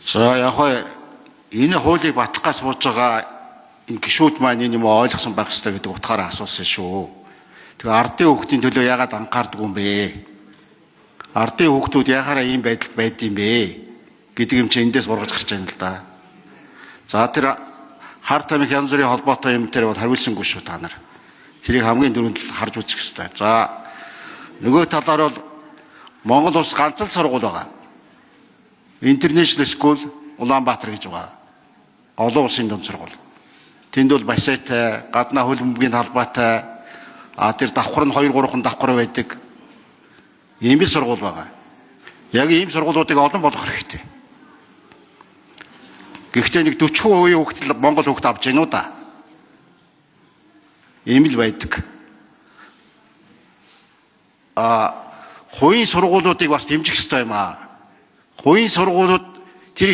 За яг энэ хуулийг батлахаас сууж байгаа энэ гишүүд маань энэ юм ойлгосон байх ёстой гэдэг утгаараа асуусан шүү. Тэгээ ардын хүүхдийн төлөө яагаад анхаардаг юм бэ? Ардын хүүхдүүд яхаараа ийм байдалд байд юм бэ гэдэг юм чи эндээс бургаж гарч байна л да. За тэр хар тамхи янз бүрийн холбоотой юм дээр бол хариулсангүй шүү та нар. Тэрийг хамгийн дөрөнд харж үзэх ёстой. За нөгөө талаар бол Монгол улс ганц л сургууль байгаа. International School Улаанбаатар гэж байгаа. Олон улсын дунд сургууль. Тэнд бол бассейнтай, гаднаа хөл бөмбөгийн талбайтай, тэр давхар нь 2-3 давхар байдаг. Ийм л сургууль байгаа. Яг ийм сургуулиудыг олон болгох хэрэгтэй. Гэхдээ нэг 40% хүүхэд Монгол хүүхэд авч гинүү да. Ийм л байдаг. Хувийн сургуулиудыг бас дэмжих ёстой юм аа. Хувийн сургуулиуд тэр